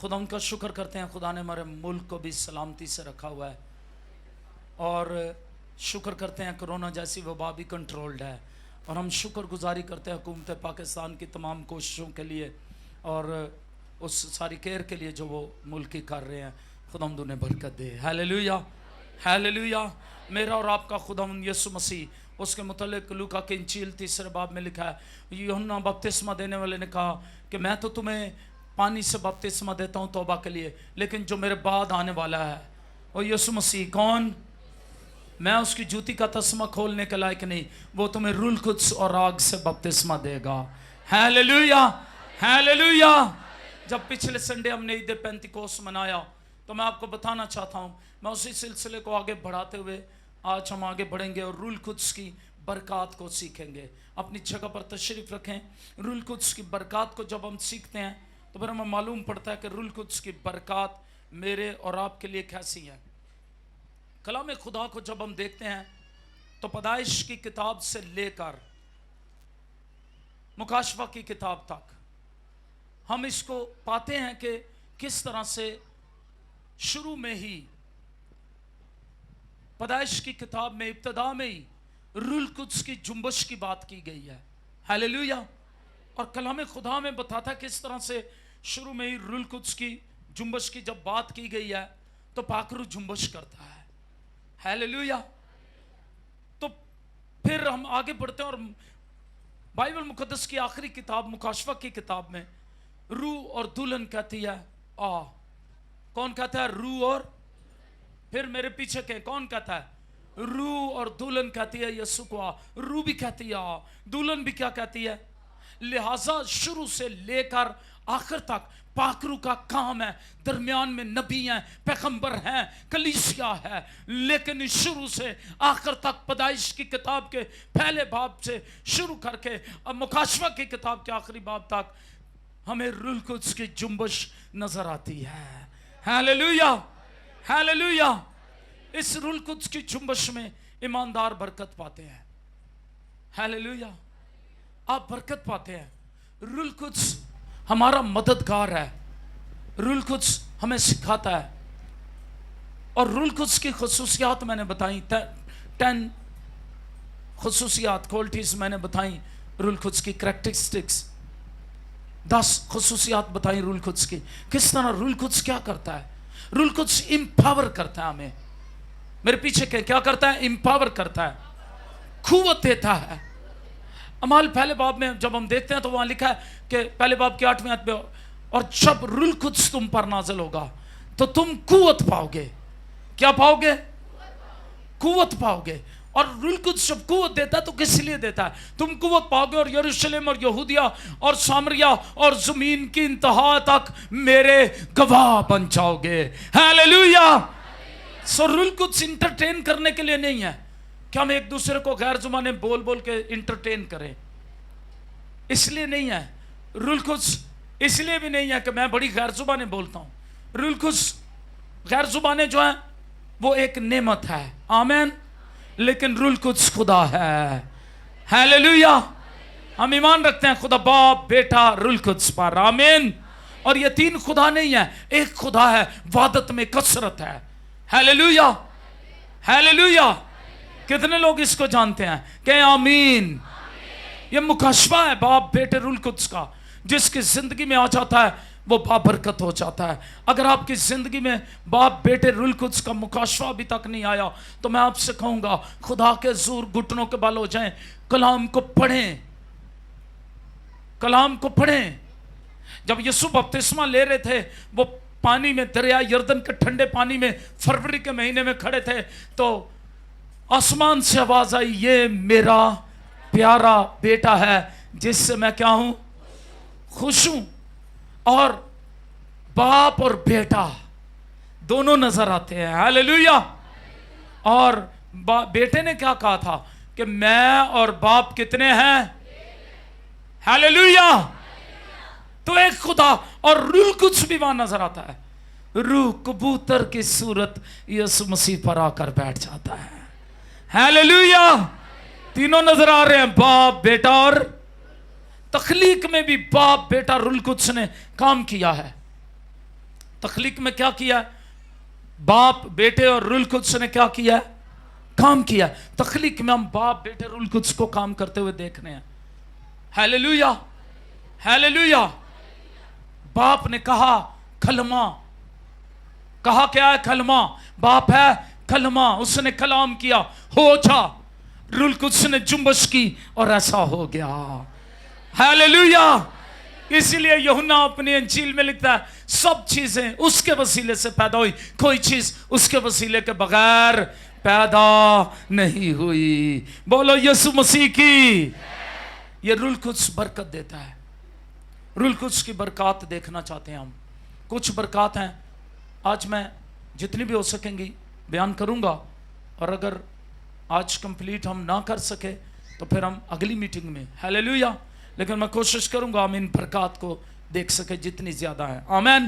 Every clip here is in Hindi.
खुदा उनका शुक्र करते हैं, खुदा ने हमारे मुल्क को भी सलामती से रखा हुआ है और शुक्र करते हैं कोरोना जैसी वबा भी कंट्रोल्ड है। और हम शुक्रगुजारी करते हैं हुकूमत पाकिस्तान की तमाम कोशिशों के लिए और उस सारी केयर के लिए जो वो मुल्क की कर रहे हैं। खुदावंद उन्हें बरकत दे। Hallelujah, hallelujah. मेरा और आपका खुदावंद यीशु मसीह, उसके मुतल्लिक लूका की इंजील 3 बाब में लिखा है, यूहन्ना बपतिस्मा देने वाले ने कहा कि मैं तो तुम्हें पानी से बपतिस्मा देता हूँ तौबा के लिए, लेकिन जो मेरे बाद आने वाला है वो यीशु मसीह। कौन? मैं उसकी जूती का तस्मा खोलने के लायक नहीं, वो तुम्हें रूल कुद्स और आग से बपतिस्मा देगा। Hallelujah, hallelujah. जब पिछले संडे हमने ईद पेंतिकोस्त मनाया तो मैं आपको बताना चाहता हूँ, मैं उसी सिलसिले को आगे बढ़ाते हुए आज हम आगे बढ़ेंगे और रूल कुद्स की बरक़ात को सीखेंगे। अपनी जगह पर तशरीफ़ रखें। रूल कुद्स की बरक़ात को जब हम सीखते हैं तो फिर हमें मालूम पड़ता है कि रूल कुद्स की बरक़ात मेरे और आपके लिए कैसी है। कलाम खुदा को जब हम देखते हैं तो पैदाइश की किताब से लेकर मुकाशफा की किताब तक हम इसको पाते हैं कि किस तरह से शुरू में ही पैदाइश की किताब में इब्तिदा में ही रूल कुद्स की जुम्बश की बात की गई है। हालेलुया। और कलाम खुदा में बताता है किस तरह से शुरू में ही रूल कुद्स की जुम्बश की जब बात की गई है तो पाकरू जुम्बश करता है। हालेलुया। तो फिर हम आगे बढ़ते हैं और बाइबल मुकद्दस की आखिरी किताब मुकाशफा की किताब में रूह और दुल्हन कहती है आ। कौन कहता है? रूह और फिर मेरे पीछे के कौन कहता है? रूह और दुल्हन कहती है यीशु को आ। रूह भी कहती है आ, दुल्हन भी क्या कहती है? लिहाजा शुरू से लेकर आखिर तक पाकरू का काम है। दरमियान में नबी हैं, पैगंबर हैं, कलीसिया है, लेकिन शुरू से आखिर तक पैदाइश की किताब के पहले बाब से शुरू करके अब मुकाशफा की किताब के आखिरी बाब तक हमें रूल कुद्स की जुम्बश नजर आती है। Hallelujah, hallelujah. इस रूल कुद्स की जुम्बश में ईमानदार बरकत पाते हैं। हालेलुया। आप बरकत पाते हैं। रूल कुद्स हमारा मददगार है। रूल कुद्स हमें सिखाता है और रूल कुद्स की खुसूसियात मैंने बताई, 10 खुसूसियात, क्वालिटीज मैंने बताई। रूल कुद्स की करैक्टरिस्टिक्स 10 खुसूसियात बताई रूल कुद्स की। किस तरह रूल कुद्स क्या करता है? रूल कुद्स इंपावर करता है हमें। मेरे पीछे क्या करता है? इंपावर करता है, कुव्वत देता है। अमाल पहले बाब में जब हम देखते हैं तो वहां लिखा है कि पहले बाब के 8वें आयत में, और जब रूल कुद्स तुम पर नाज़िल होगा तो तुम कुव्वत पाओगे। क्या पाओगे? कुव्वत पाओगे। और रूल कुद्स जब कुव्वत देता है तो किस लिए देता है? तुम कुव्वत पाओगे और यरूशलेम और यहूदिया और सामरिया और जमीन की इंतहा तक मेरे गवाह बन जाओगे। Hallelujah. So rule Quds entertain करने के लिए नहीं है कि हम एक दूसरे को गैर जुबाने बोल बोल के इंटरटेन करें, इसलिए नहीं है। रूल कुद्स इसलिए भी नहीं है कि मैं बड़ी गैर जुबाने बोलता हूं। रूल कुद्स गैर जुबाने जो है वो एक नेमत है। आमीन। लेकिन रूल कुद्स खुदा है। हालेलुया। हम ईमान रखते हैं खुदा बाप, बेटा, रूल कुद्स पर। आमीन। और ये 3 खुदा नहीं है, एक खुदा है, वादत में कसरत है। Hallelujah, hallelujah. कितने लोग इसको जानते हैं? कि आमीन। ये मुकाशफा है बाप बेटे रूल कुद्स का। जिसकी जिंदगी में आ जाता है वो बाबरकत हो जाता है। अगर आपकी जिंदगी में बाप बेटे रूल कुद्स का मुकाशफा अभी तक नहीं आया तो मैं आपसे कहूंगा खुदा के जोर घुटनों के बल हो जाएं। कलाम को पढ़ें, कलाम को पढ़ें। जब यीशु बपतिस्मा ले रहे थे, वो पानी में, दरिया यरदन के ठंडे पानी में फरवरी के महीने में खड़े थे तो आसमान से आवाज आई, ये मेरा प्यारा बेटा है जिससे मैं क्या हूं? खुश हूं। और बाप और बेटा दोनों नजर आते हैं। हालेलुया। और बेटे ने क्या कहा था कि मैं और बाप कितने हैं? हालेलुया। तो एक खुदा। और रूह कुछ भी वहां नजर आता है। रूह कबूतर की सूरत यीशु मसीह पर आकर बैठ जाता है। हालेलुया। तीनों नजर आ रहे हैं, बाप बेटा और तख्लीक में भी बाप बेटा रूल कुद्स ने काम किया है। तख्लीक में क्या किया? बाप, बेटे और रूह कुद्स ने क्या किया? काम किया। तख्लीक में हम बाप, बेटे, रूह कुद्स को काम करते हुए देख रहे हैं। Hallelujah, hallelujah. बाप ने कहा कलमा, कहा क्या है? कलमा। बाप है कलमा, उसने कलाम किया, हो जा। रूह कुद्स ने जुम्बश की और ऐसा हो गया। हालेलुया। इसीलिए यूहन्ना अपनी इंजील में लिखता है सब चीजें उसके वसीले से पैदा हुई, कोई चीज उसके वसीले के बगैर पैदा नहीं हुई। बोलो यीशु मसीह की। ये रूह कुद्स बरकत देता है। रूह कुद्स की बरकत देखना चाहते हैं हम। कुछ बरकत हैं, आज मैं जितनी भी हो सकेंगी बयान करूंगा, और अगर आज कंप्लीट हम ना कर सके तो फिर हम अगली मीटिंग में, हालेलुया, लेकिन मैं कोशिश करूंगा हम इन बरकत को देख सके जितनी ज्यादा है। आमीन।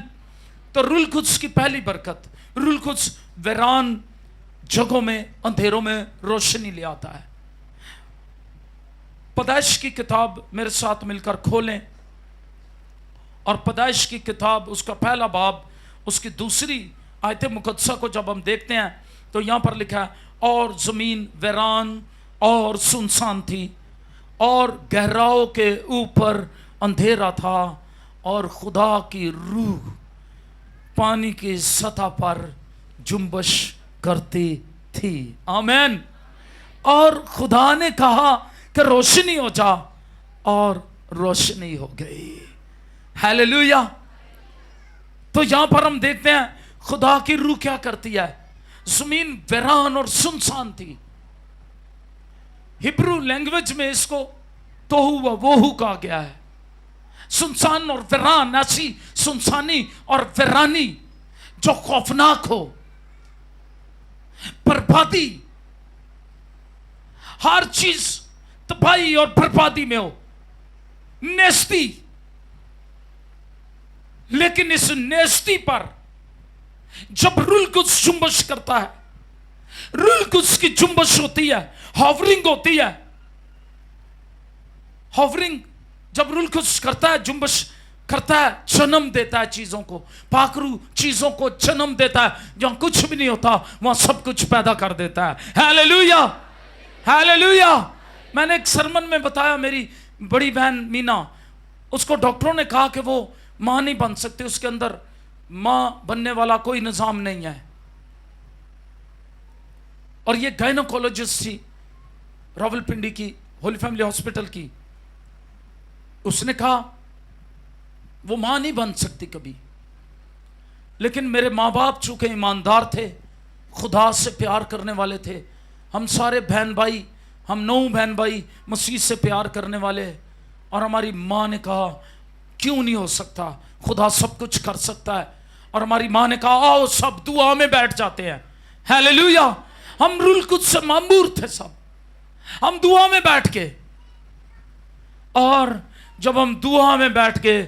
तो रूह कुद्स की पहली बरकत, रूह कुद्स वीरान जगहों में, अंधेरों में रोशनी ले आता है। पैदाइश की किताब मेरे साथ मिलकर खोलें, और पैदाइश की किताब उसका पहला बाब, उसकी दूसरी आयत मुकद्दसा को जब हम देखते हैं तो यहां पर लिखा है, और जमीन वीरान और सुनसान थी, और गहराओं के ऊपर अंधेरा था, और खुदा की रूह पानी की सतह पर जुम्बश करती थी। आमीन। और खुदा ने कहा कि रोशनी हो जा, और रोशनी हो गई। हालेलुया। तो यहां पर हम देखते हैं खुदा की रूह क्या करती है। जमीन वीरान और सुनसान थी। हिब्रू लैंग्वेज में इसको तोहू व वोहू कहा गया है। सुनसान और वीरान, ऐसी सुनसानी और वीरानी जो खौफनाक हो, बर्बादी, हर चीज तबाही और बर्बादी में हो, नेस्ती। लेकिन इस नेस्ती पर जब रूह कुद्स जुम्बश करता है, रूह कुद्स की जुम्बश होती है, हॉवरिंग होती है। हॉवरिंग जब रूह कुद्स करता है, जुम्बश करता है, जन्म देता है चीजों को, पाखरू चीजों को जन्म देता है। जहां कुछ भी नहीं होता वहां सब कुछ पैदा कर देता है। Hallelujah, hallelujah. मैंने एक सरमन में बताया, मेरी बड़ी बहन मीना, उसको डॉक्टरों ने कहा कि वो मां नहीं बन सकती, उसके अंदर मां बनने वाला कोई निजाम नहीं है। और ये गायनोकोलॉजिस्ट थी रावलपिंडी की होली फैमिली हॉस्पिटल की। उसने कहा वो मां नहीं बन सकती कभी। लेकिन मेरे मां बाप चूंकि ईमानदार थे, खुदा से प्यार करने वाले थे, हम सारे बहन भाई, हम 9 बहन भाई मसीह से प्यार करने वाले, और हमारी मां ने कहा क्यों नहीं हो सकता, खुदा सब कुछ कर सकता है। और हमारी मां ने कहा आओ सब दुआ में बैठ जाते हैं। हालेलुया। हम रूह कुद्स से मामूर थे सब, हम दुआ में बैठ के, और जब हम दुआ में बैठ गए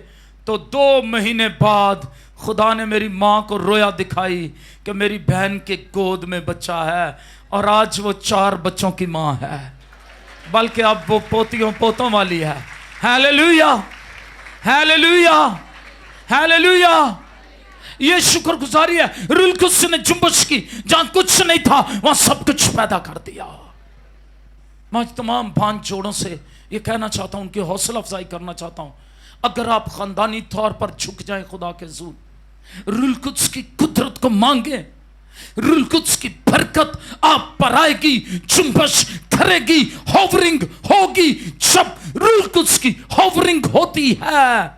तो 2 महीने बाद खुदा ने मेरी मां को रोया दिखाई कि मेरी बहन के गोद में बच्चा है, और आज वो 4 बच्चों की मां है, बल्कि अब वो पोतियों पोतों वाली है। Hallelujah, hallelujah, hallelujah. ये शुक्रगुजारी है। रूह कुद्स ने जुम्बश की, जहां कुछ नहीं था वहां सब कुछ पैदा कर दिया। मैं तमाम भान जोड़ों से ये कहना चाहता हूं, उनकी हौसला अफजाई करना चाहता हूं, अगर आप खानदानी तौर पर झुक जाएं खुदा के हुजूर, रूह कुद्स की कुदरत को मांगे, रूह कुद्स की बरकत आप पर आएगी, जुम्बश करेगी, होवरिंग होगी। जब रूह कुद्स की होवरिंग होती है,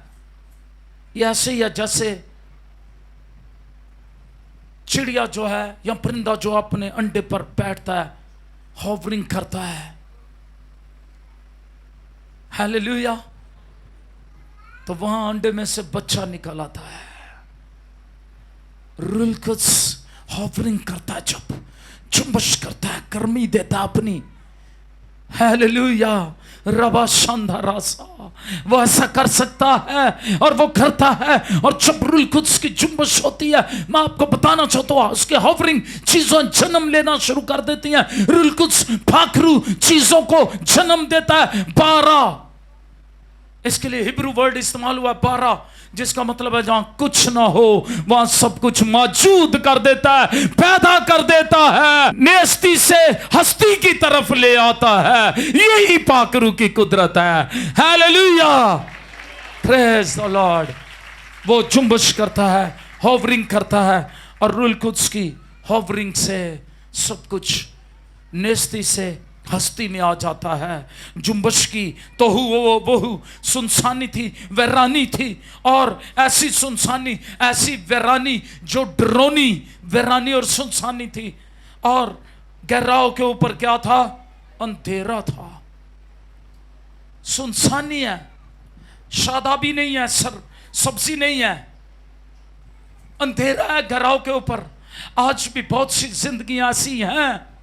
ऐसे या जैसे चिड़िया जो है या परिंदा जो अपने अंडे पर बैठता है, होवरिंग करता है। हालेलुया। तो वहां अंडे में से बच्चा निकल आता है। रूह कुद्स होवरिंग करता है, जब जुम्बश करता है, गर्मी देता अपनी। हालेलुया। रबा शानदार रासा, वो ऐसा कर सकता है और वो करता है। और जब रूह कुद्स की जुम्बश होती है, मैं आपको बताना चाहता हूं, उसके होवरिंग चीजों जन्म लेना शुरू कर देती हैं। रूह कुद्स फाखरू चीजों को जन्म देता है। 12 इसके लिए हिब्रू वर्ड इस्तेमाल हुआ 12, जिसका मतलब है जहां कुछ ना हो वहां सब कुछ मौजूद कर देता है, पैदा कर देता है, नेस्ती से हस्ती की तरफ ले आता है। यही पाकरू की कुदरत है। Hallelujah, praise the Lord. वो जुम्बश करता है, होवरिंग करता है, और रूल कुद्स की होवरिंग से सब कुछ नेस्ती से हस्ती में आ जाता है। जुम्बश की तो वो सुनसानी थी, वैरानी थी, और ऐसी सुनसानी, ऐसी वैरानी जो ड्रोनी वैरानी और सुनसानी थी। और गहराव के ऊपर क्या था? अंधेरा था, सुनसानी है, शादाबी नहीं है, सब्जी नहीं है, अंधेरा है गहराव के ऊपर। आज भी बहुत सी जिंदगियां ऐसी हैं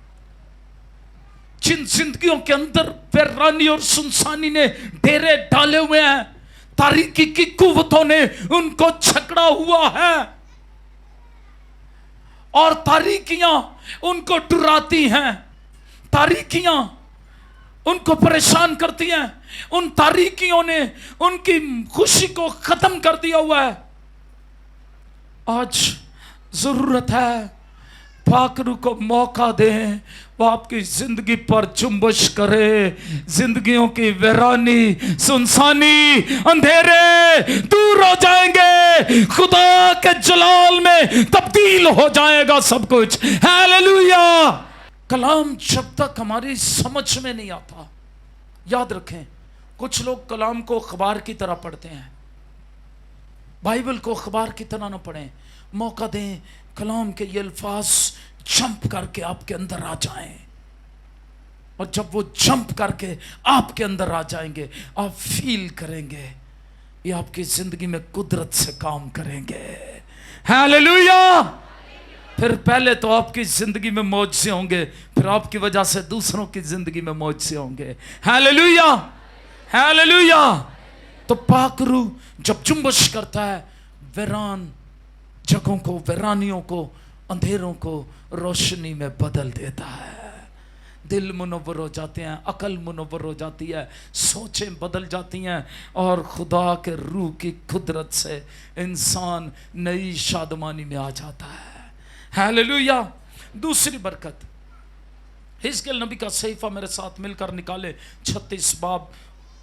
जिन जिंदगियों के अंदर वैरानी और सुनसानी ने डेरे डाले हुए हैं, तारीकी की कुव्वतों ने उनको छकड़ा हुआ है, और तारीकियां उनको डराती हैं, तारीकियां उनको परेशान करती हैं। उन तारीकियों ने उनकी खुशी को खत्म कर दिया हुआ है। आज जरूरत है पाकरू को मौका दें, वो आपकी जिंदगी पर जुम्बश करे। जिंदगियों की वैरानी, सुनसानी, अंधेरे दूर हो जाएंगे, खुदा के जलाल में तब्दील हो जाएगा सब कुछ। हालेलुया। कलाम जब तक हमारी समझ में नहीं आता, याद रखें, कुछ लोग कलाम को अखबार की तरह पढ़ते हैं, बाइबल को अखबार की तरह ना पढ़ें। मौका दें कलाम के ये अल्फाज जंप करके आपके अंदर आ जाएं, और जब वो जंप करके आपके अंदर आ जाएंगे, आप फील करेंगे ये आपकी जिंदगी में कुदरत से काम करेंगे। हालेलुया। फिर पहले तो आपकी जिंदगी में मौजज़े होंगे, फिर आपकी वजह से दूसरों की जिंदगी में मौजज़े होंगे। Hallelujah, hallelujah. तो पाकरू जब जुम्बश करता है, वैरान जगहों को, वैरानियों को, अंधेरों को रोशनी में बदल देता है। दिल मुनव्वर हो जाते हैं, अकल मुनव्वर हो जाती है, सोचें बदल जाती हैं, और खुदा के रूह की कुदरत से इंसान नई शादमानी में आ जाता है। हालेलुया। दूसरी बरकत, हिजकिय्याह नबी का सहीफा मेरे साथ मिलकर निकाले, 36 बाब,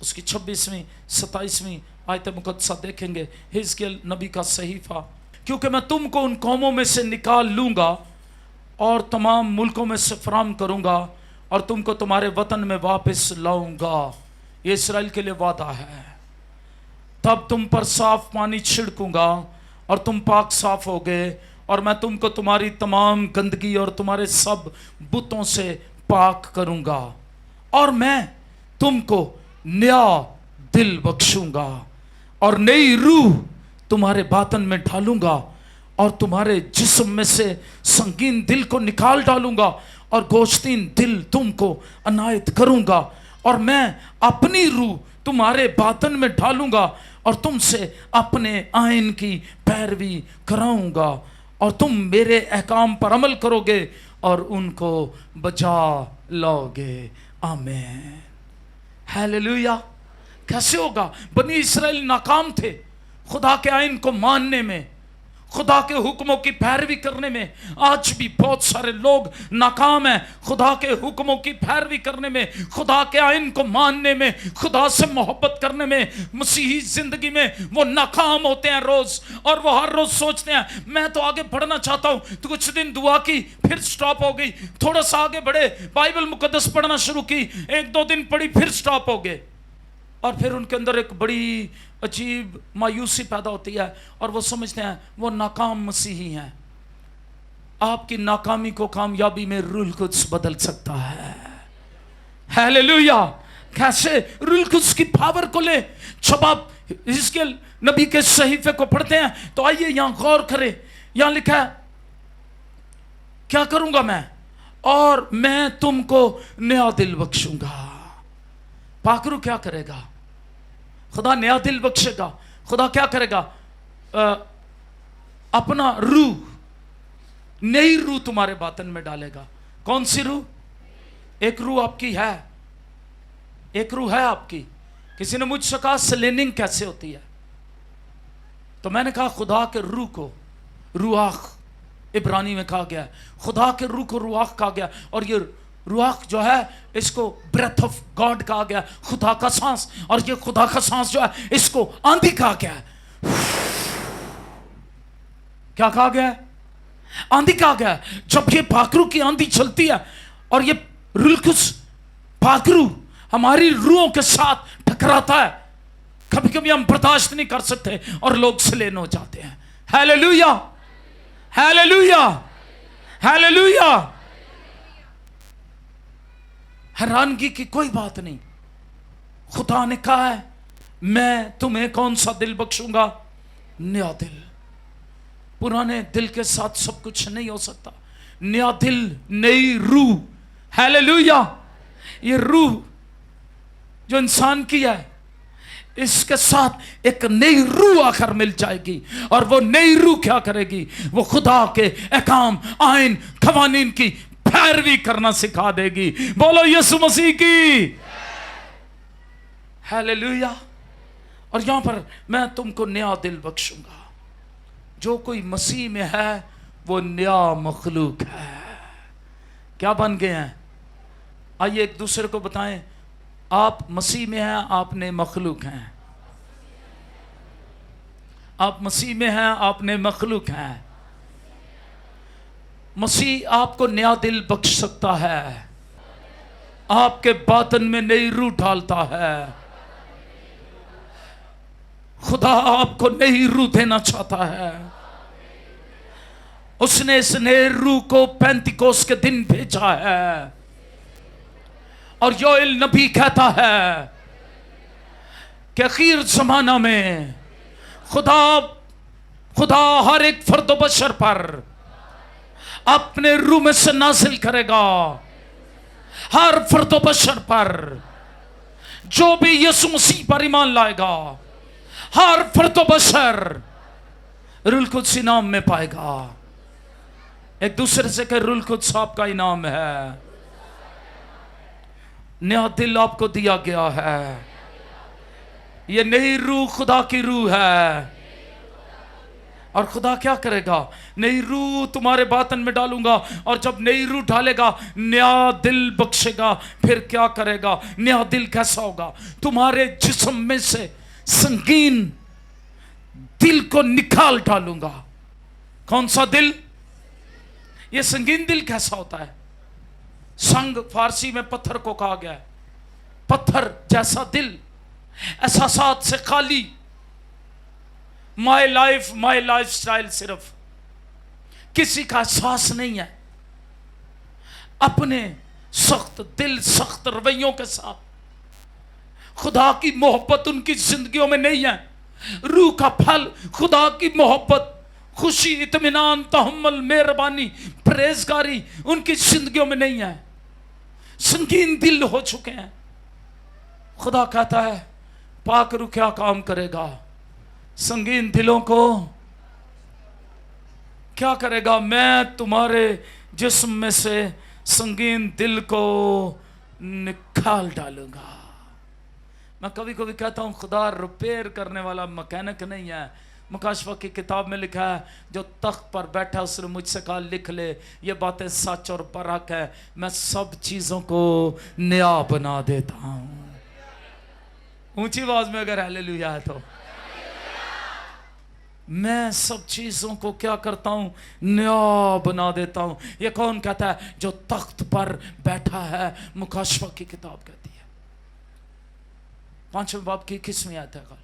उसकी 26वीं 27वीं आयत मुकद्दसा देखेंगे। हिजकिय्याह नबी का सहीफा। क्योंकि मैं तुमको उन कौमों में से निकाल लूंगा और तमाम मुल्कों में से फराम करूंगा, और तुमको तुम्हारे वतन में वापस लाऊंगा। ये इस्राएल के लिए वादा है। तब तुम पर साफ पानी छिड़कूंगा और तुम पाक साफ हो गए, और मैं तुमको तुम्हारी तमाम गंदगी और तुम्हारे सब बुतों से पाक करूंगा, और मैं तुमको नया दिल बख्शूंगा, और नई रूह तुम्हारे बातन में डालूंगा, और तुम्हारे जिस्म में से संगीन दिल को निकाल डालूंगा, और गोश्तीन दिल तुमको अनायत करूंगा, और मैं अपनी रूह तुम्हारे बातन में डालूंगा, और तुमसे अपने आइन की पैरवी कराऊंगा, और तुम मेरे अहकाम पर अमल करोगे और उनको बचा लाओगे। आमीन। हालेलुया। कैसे होगा? बनी इस्राएल नाकाम थे खुदा के आइन को मानने में, खुदा के हुक्मों की पैरवी करने में। आज भी बहुत सारे लोग नाकाम हैं खुदा के हुक्मों की पैरवी करने में, खुदा के आइन को मानने में, खुदा से मोहब्बत करने में। मसीही जिंदगी में वो नाकाम होते हैं रोज, और वो हर रोज सोचते हैं मैं तो आगे बढ़ना चाहता हूं। तो कुछ दिन दुआ की, फिर स्टॉप हो गई, थोड़ा सा आगे बढ़े, बाइबल मुकद्दस पढ़ना शुरू की, 1-2 दिन पढ़ी, फिर स्टॉप हो गए, और फिर उनके अंदर एक बड़ी अजीब मायूसी पैदा होती है, और वो समझते हैं वो नाकाम मसीही हैं। आपकी नाकामी को कामयाबी में रूह कुद्स बदल सकता है। हालेलुया। कैसे? रूह कुद्स की पावर को ले। जब आप हिजकिय्याह नबी के सहीफे को पढ़ते हैं तो आइए यहां गौर करें। यहां लिखा है क्या करूंगा मैं? और मैं तुमको नया दिल बख्शूंगा। पाकरू क्या करेगा? खुदा नया दिल बख्शेगा। खुदा क्या करेगा? अपना रूह, नई रूह तुम्हारे बातन में डालेगा। कौन सी रूह? एक रूह आपकी है, एक रूह है आपकी किसी ने मुझसे कहा स्लेनिंग कैसे होती है, तो मैंने कहा खुदा के रूह को रुआख इब्रानी में कहा गया है, खुदा के रूह को रुआख कहा गया, और ये रुआख जो है इसको ब्रेथ ऑफ गॉड कहा गया, खुदा का सांस, और ये खुदा का सांस जो है इसको आंधी कहा गया है। क्या कहा गया है? आंधी कहा गया है। जब ये पाखरू की आंधी चलती है और ये रुलकुस पाखरू हमारी रूहों के साथ टकराता है, कभी कभी हम बर्दाश्त नहीं कर सकते और लोग स्लेन हो जाते हैं। Hallelujah, hallelujah, hallelujah. हैरानगी की कोई बात नहीं, खुदा ने कहा है मैं तुम्हें कौन सा दिल बख्शूंगा? नया दिल। पुराने दिल के साथ सब कुछ नहीं हो सकता। नया दिल, नई रूह। हालेलुया। ये रूह जो इंसान की है, इसके साथ एक नई रूह आकर मिल जाएगी, और वो नई रूह क्या करेगी? वो खुदा के अहकाम, आइन, कवानीन की पैरवी करना सिखा देगी। बोलो यीशु मसीह की। हालेलुया। और यहां पर मैं तुमको नया दिल बख्शूंगा। जो कोई मसीह में है वो नया मखलूक है। क्या बन गए हैं? आइए एक दूसरे को बताएं, आप मसीह में हैं, आप नए मखलूक हैं। आप मसीह में हैं, आप नए मखलूक हैं। मसीह आपको नया दिल बख्श सकता है, आपके बातन में नई रूह डालता है। खुदा आपको नई रूह देना चाहता है। उसने इस नए रूह को पेंतिकोस के दिन भेजा है, और योएल नबी कहता है कि आखिर जमाना में खुदा हर एक फर्द बशर पर अपने रूह में से नाजिल करेगा। हर फर्द बशर पर जो भी यीशु मसीह पर ईमान लाएगा, हर फर्द बशर रूह कुद्स इनाम में पाएगा। एक दूसरे से कहे रूह कुद्स आपका इनाम है। नया दिल आपको दिया गया है। ये नई रूह खुदा की रूह है। और खुदा क्या करेगा? नई रूह तुम्हारे बातन में डालूंगा, और जब नई रूह डालेगा नया दिल बख्शेगा। फिर क्या करेगा? नया दिल कैसा होगा? तुम्हारे जिस्म में से संगीन दिल को निकाल डालूंगा। कौन सा दिल? ये संगीन दिल कैसा होता है? संग फारसी में पत्थर को कहा गया है। पत्थर जैसा दिल, एहसासात से खाली, माई लाइफ स्टाइल, सिर्फ किसी का एहसास नहीं है। अपने सख्त दिल, सख्त रवैयों के साथ खुदा की मोहब्बत उनकी जिंदगियों में नहीं है। रूह का फल खुदा की मोहब्बत, खुशी, इत्मीनान, तहम्मुल, मेहरबानी, परहेजगारी उनकी जिंदगियों में नहीं है। संगीन दिल हो चुके हैं। खुदा कहता है पाक रूह क्या काम करेगा? संगीन दिलों को क्या करेगा? मैं तुम्हारे जिस्म में से संगीन दिल को निकाल डालूंगा। मैं कभी कभी कहता हूं खुदा रिपेयर करने वाला मैकेनिक नहीं है। मुकाशफा की किताब में लिखा है जो तख्त पर बैठा उसने मुझसे कहा लिख ले, ये बातें सच और परख है, मैं सब चीजों को नया बना देता हूं। ऊंची आवाज में अगर हालेलुया है तो मैं सब चीजों को क्या करता हूं? नया बना देता हूं। ये कौन कहता है? जो तख्त पर बैठा है। मुकाशफा की किताब कहती है 5वें बाब की 21वीं आयत है।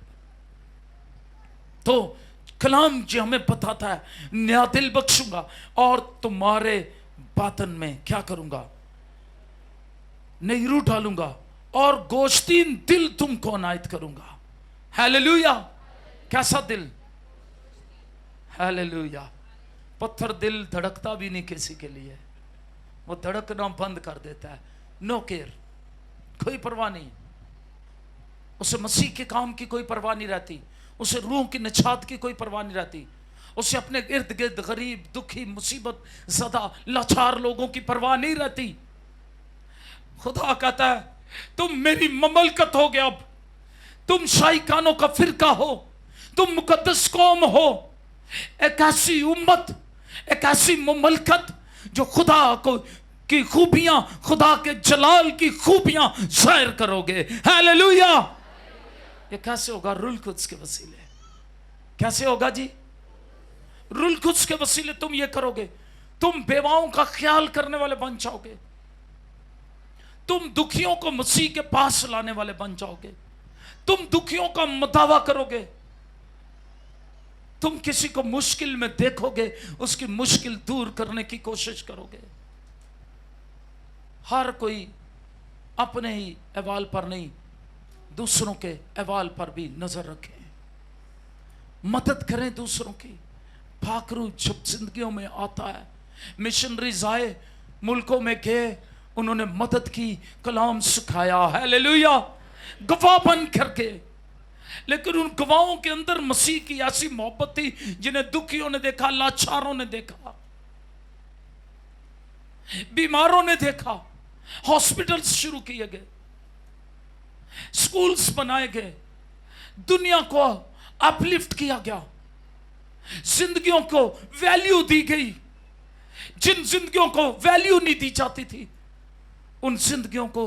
तो कलाम जी हमें बताता है नया दिल बख्शूंगा और तुम्हारे बातन में क्या करूंगा? नई रूह डालूंगा और गोश्तीन दिल तुमको अनायत करूंगा। हालेलुया। कैसा दिल? हालेलुया। पत्थर दिल धड़कता भी नहीं किसी के लिए, वो धड़कना बंद कर देता है। नो केयर, कोई परवाह नहीं। उसे मसीह के काम की कोई परवाह नहीं रहती, उसे रूह की निछात की कोई परवाह नहीं रहती, उसे अपने इर्द गिर्द गरीब, दुखी, मुसीबत ज़दा, लाचार लोगों की परवाह नहीं रहती। खुदा कहता है तुम मेरी ममलकत हो गया। अब तुम शाइकानों का फिरका हो, तुम मुकद्दस कौम हो, एक ऐसी उम्मत, एक ऐसी मुमलकत जो खुदा को की खूबियां, खुदा के जलाल की खूबियां जाहिर करोगे। हालेलुया। ये कैसे होगा? रूल कुद्स के वसीले। कैसे होगा जी? रूल कुद्स के वसीले तुम ये करोगे। तुम बेवाओं का ख्याल करने वाले बन जाओगे, तुम दुखियों को मसीह के पास लाने वाले बन जाओगे, तुम दुखियों का मदावा करोगे, तुम किसी को मुश्किल में देखोगे, उसकी मुश्किल दूर करने की कोशिश करोगे। हर कोई अपने ही अहवाल पर नहीं, दूसरों के अहवाल पर भी नजर रखें, मदद करें दूसरों की। फाकरू जब जिंदगियों में आता है, मिशनरीज आए, मुल्कों में गए, उन्होंने मदद की, कलाम सिखाया, हालेलुया, गवाह बन करके। लेकिन उन गवाहों के अंदर मसीह की ऐसी मोहब्बत थी जिन्हें दुखियों ने देखा, लाचारों ने देखा, बीमारों ने देखा, हॉस्पिटल्स शुरू किए गए, स्कूल्स बनाए गए, दुनिया को अपलिफ्ट किया गया, जिंदगियों को वैल्यू दी गई। जिन जिंदगियों को वैल्यू नहीं दी जाती थी, उन जिंदगियों को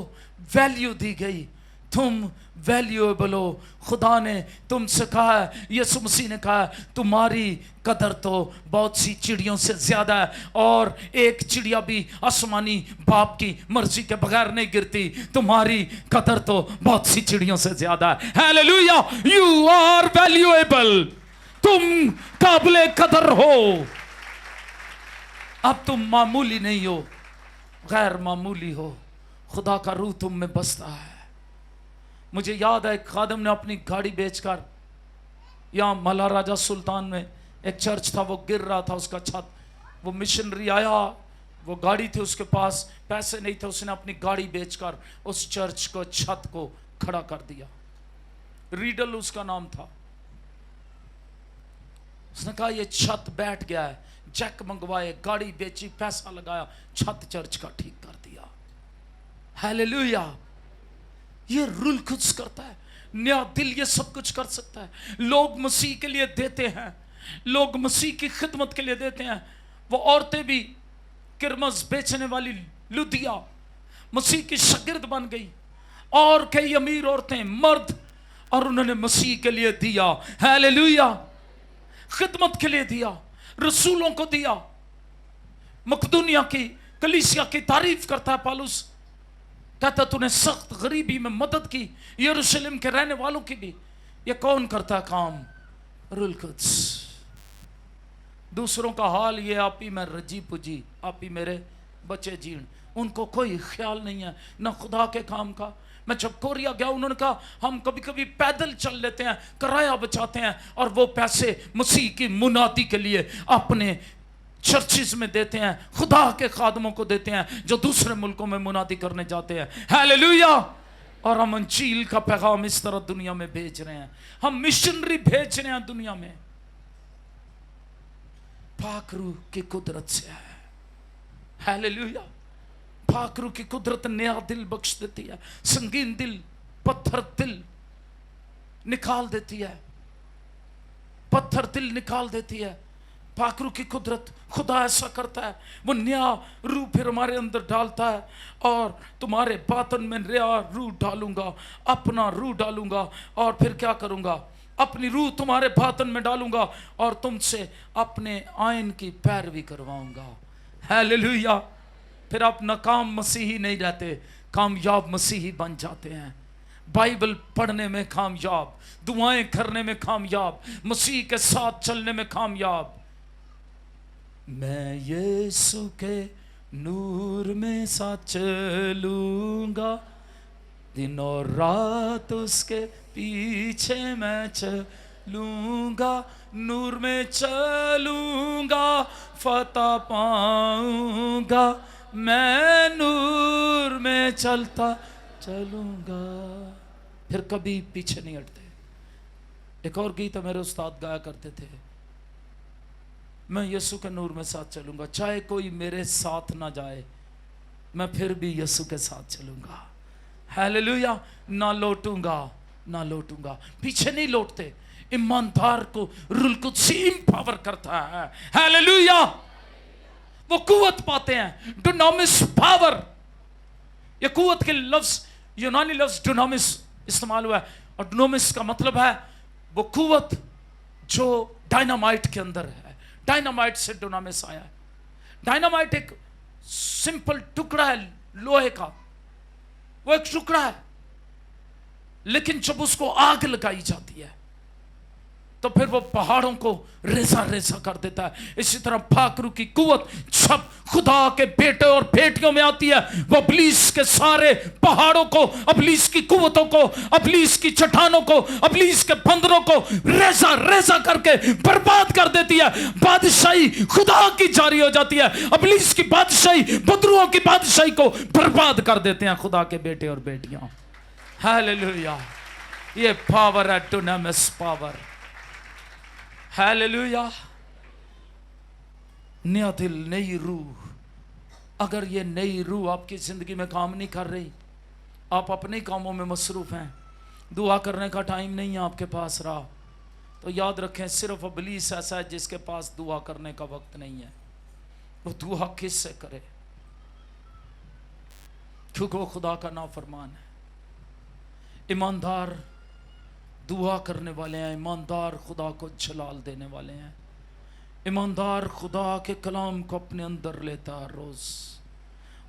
वैल्यू दी गई। तुम वैल्यूएबल हो। खुदा ने तुमसे कहा है, यीशु मसीह ने कहा है, तुम्हारी कदर तो बहुत सी चिड़ियों से ज्यादा है, और एक चिड़िया भी आसमानी बाप की मर्जी के बगैर नहीं गिरती। तुम्हारी कदर तो बहुत सी चिड़ियों से ज्यादा है। हालेलुया। You are valuable. तुम काबिले कदर हो। अब तुम मामूली नहीं हो, गैर मामूली हो। खुदा का रूह तुम में बसता है। मुझे याद है, एक खादम ने अपनी गाड़ी बेचकर, यहाँ महाराजा सुल्तान में एक चर्च था, वो गिर रहा था उसका छत। वो मिशनरी आया, वो गाड़ी थी उसके पास, पैसे नहीं थे, उसने अपनी गाड़ी बेचकर उस चर्च को, छत को खड़ा कर दिया। रीडल उसका नाम था। उसने कहा ये छत बैठ गया है, चेक मंगवाए, गाड़ी बेची, पैसा लगाया, छत चर्च का ठीक कर दिया। हालेलुया। ये रूल कुछ करता है। नया दिल ये सब कुछ कर सकता है। लोग मसीह के लिए देते हैं, लोग मसीह की खिदमत के लिए देते हैं। वो औरतें भी, किरमस बेचने वाली लुदिया मसीह की शागिर्द बन गई, और कई अमीर औरतें, मर्द, और उन्होंने मसीह के लिए दिया। हालेलुया। खिदमत के लिए दिया, रसूलों को दिया। मकदूनिया की कलीसिया की तारीफ करता है पौलुस, कहता तूने सख्त गरीबी में मदद की, यरूशलेम के रहने वालों की भी। ये कौन करता है काम? Rule Quds. दूसरों का हाल ये, आप ही मैं रजी पुजी, आप ही मेरे बच्चे जीण। उनको कोई ख्याल नहीं है ना खुदा के काम का। मैं जब कोरिया गया, उन्होंने कहा हम कभी कभी पैदल चल लेते हैं, किराया बचाते हैं, और वो पैसे मसीह की मुनादी के लिए अपने चर्चिस में देते हैं, खुदा के खादमों को देते हैं जो दूसरे मुल्कों में मुनादी करने जाते हैं। हालेलुया। और हम अंजील का पैगाम इस तरह दुनिया में भेज रहे हैं, हम मिशनरी भेज रहे हैं दुनिया में। पाक रूह की कुदरत से है। हालेलुया। पाक रूह की कुदरत नया दिल बख्श देती है, संगीन दिल, पत्थर दिल निकाल देती है, पत्थर दिल निकाल देती है। पाक रूह की कुदरत, खुदा ऐसा करता है, वो नया रूह फिर हमारे अंदर डालता है, और तुम्हारे बातन में नया रूह डालूंगा, अपना रूह डालूंगा, और फिर क्या करूंगा? अपनी रूह तुम्हारे बातन में डालूंगा, और तुमसे अपने आयन की पैरवी करवाऊंगा। हालेलुया। फिर आप नाकाम मसीही नहीं रहते, कामयाब मसीही बन जाते हैं। बाइबल पढ़ने में कामयाब, दुआएं करने में कामयाब, मसीह के साथ चलने में कामयाब। मैं यीशु के नूर में साथ चलूंगा, दिन और रात उसके पीछे मैं चलूंगा, नूर में चलूंगा, फतह पाऊंगा, मैं नूर में चलता चलूंगा। फिर कभी पीछे नहीं हटते। एक और गीत मेरे उस्ताद गाया करते थे, मैं यीशु के नूर में साथ चलूंगा, चाहे कोई मेरे साथ ना जाए, मैं फिर भी यीशु के साथ चलूंगा। हालेलुया। ना लौटूंगा ना लौटूंगा। पीछे नहीं लौटते। ईमानदार को रूह कुद्स एम्पावर करता है। हालेलुया। वो कुवत पाते हैं, डुनामिस पावर। ये कुवत के लफ्ज, यूनानी लफ्ज डुनामिस इस्तेमाल हुआ है, और डुनामिस का मतलब है वो कुवत जो डायनामाइट के अंदर है। डायनामाइट से डुनामिस आया है। डायनामाइट एक सिंपल टुकड़ा है लोहे का, वो एक टुकड़ा है, लेकिन जब उसको आग लगाई जाती है तो फिर वो पहाड़ों को रेजा रेजा कर देता है। इसी तरह फाकरू की कुवत जब खुदा के बेटे और बेटियों में आती है, वो इब्लीस के सारे पहाड़ों को, इब्लीस की कुवतों को, इब्लीस की चट्टानों को, इब्लीस के बंदरों को रेजा रेजा करके बर्बाद कर देती है। बादशाही खुदा की जारी हो जाती है। इब्लीस की बादशाही, बदरुओं की बादशाही को बर्बाद कर देते हैं खुदा के बेटे और बेटियां। हालेलुया। ये पावर है, डुनामिस पावर। हालेलुया। नया दिल, नई रूह। अगर ये नई रूह आपकी जिंदगी में काम नहीं कर रही, आप अपने कामों में मसरूफ हैं, दुआ करने का टाइम नहीं है आपके पास रहा, तो याद रखें सिर्फ इब्लीस ऐसा है जिसके पास दुआ करने का वक्त नहीं है। वो दुआ किससे करे? क्योंकि वो खुदा का नाफरमान है। ईमानदार दुआ करने वाले हैं, ईमानदार खुदा को जलाल देने वाले हैं, ईमानदार खुदा के कलाम को अपने अंदर लेता है रोज।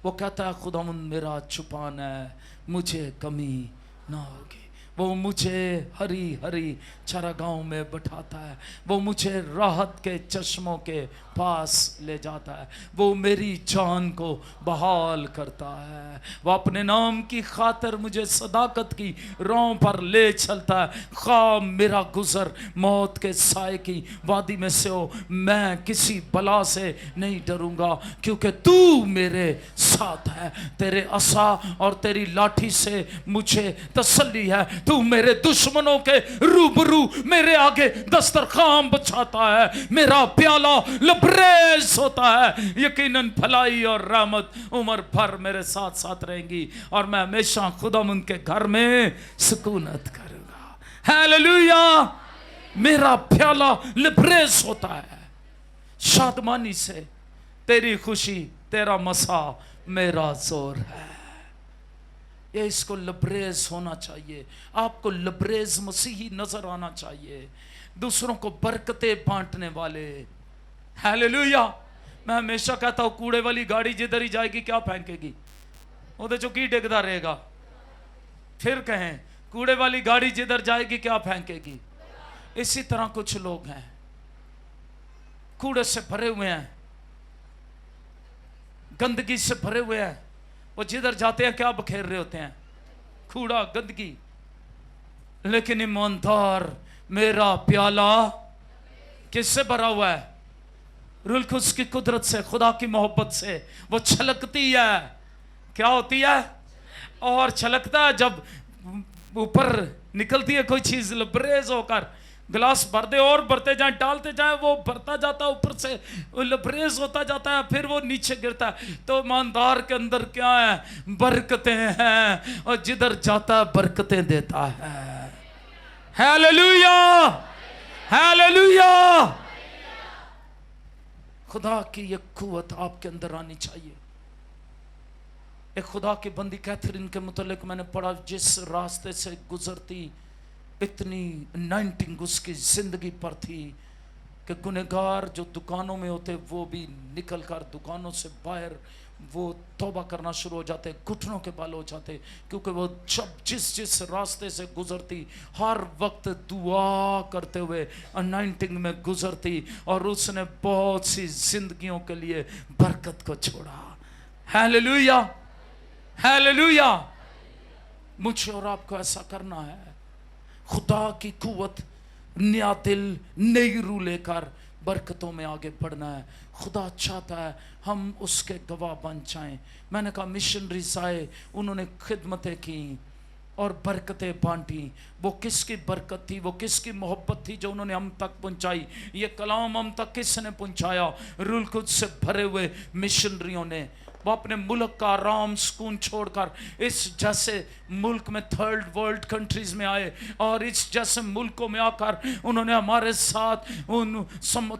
वो कहता है खुदावंद मेरा छुपान है, मुझे कमी ना होगी। वो मुझे हरी हरी चरागाहों में बैठाता है, वो मुझे राहत के चश्मों के पास ले जाता है, वो मेरी जान को बहाल करता है, वो अपने नाम की खातिर मुझे सदाकत की राह पर ले चलता है। ख्वाब मेरा गुजर मौत के साए की वादी में से हो, मैं किसी बला से नहीं डरूंगा, क्योंकि तू मेरे साथ है। तेरे असा और तेरी लाठी से मुझे तसल्ली है। तू मेरे दुश्मनों के रूबरू मेरे आगे दस्तरखान बिछाता है। मेरा प्याला लबरेज होता है। यकीनन भलाई और रहमत उम्र भर मेरे साथ साथ रहेंगी, और मैं हमेशा खुदावंद के घर में सुकूनत करूंगा। हालेलुया। मेरा प्याला लबरेज होता है शादमानी से। तेरी खुशी तेरा मसा मेरा जोर है। ये इसको लबरेज होना चाहिए। आपको लबरेज मसीही नजर आना चाहिए, दूसरों को बरकतें बांटने वाले। हालेलुया। मैं हमेशा कहता हूं कूड़े वाली गाड़ी जिधर ही जाएगी क्या फेंकेगी? वो चो की डिगदा रहेगा। फिर कहें कूड़े वाली गाड़ी जिधर जाएगी क्या फेंकेगी? इसी तरह कुछ लोग हैं कूड़े से भरे हुए हैं, गंदगी से भरे हुए हैं। वो जिधर जाते हैं क्या बखेर रहे होते हैं? कूड़ा, गंदगी। लेकिन ईमानदार मेरा प्याला किससे भरा हुआ है? रूह कुद्स की कुदरत से, खुदा की मोहब्बत से। वो छलकती है। क्या होती है? और छलकता है जब ऊपर निकलती है कोई चीज लबरेज होकर। गिलास भर दे और भरते जाए, डालते जाए, वो भरता जाता है, ऊपर से लबरेज होता जाता है, फिर वो नीचे गिरता है। तो ईमानदार के अंदर क्या है? बरकतें हैं, और जिधर जाता है बरकतें देता है। हालेलुया। हालेलुया। खुदा की ये कुव्वत आपके अंदर आनी चाहिए। एक खुदा की बंदी कैथरीन के मुतालिक मैंने पढ़ा, जिस रास्ते से गुजरती इतनी अनॉइंटिंग उसकी जिंदगी पर थी कि गुनहगार जो दुकानों में होते वो भी निकल कर दुकानों से बाहर वो तौबा करना शुरू हो जाते, घुटनों के बाल हो जाते, क्योंकि वो जब जिस रास्ते से गुजरती हर वक्त दुआ करते हुए अनॉइंटिंग में गुजरती, और उसने बहुत सी जिंदगियों के लिए बरकत को छोड़ा। हालेलुया। हालेलुया। मुझे और आपको ऐसा करना है। खुदा की कुव्वत, नया दिल, नई रूह लेकर बरकतों में आगे बढ़ना है। खुदा चाहता है हम उसके गवाह बन जाएं। मैंने कहा मिशनरीज आए, उन्होंने खिदमतें की और बरकतें बांटी। वो किसकी बरकत थी? वो किसकी मोहब्बत थी जो उन्होंने हम तक पहुंचाई? ये कलाम हम तक किसने पहुंचाया? रूह कुद्स से भरे हुए मिशनरियों ने। वो अपने मुल्क का आराम सुकून छोड़कर इस जैसे मुल्क में थर्ड वर्ल्ड कंट्रीज में आए और इस जैसे मुल्कों में आकर उन्होंने हमारे साथ उन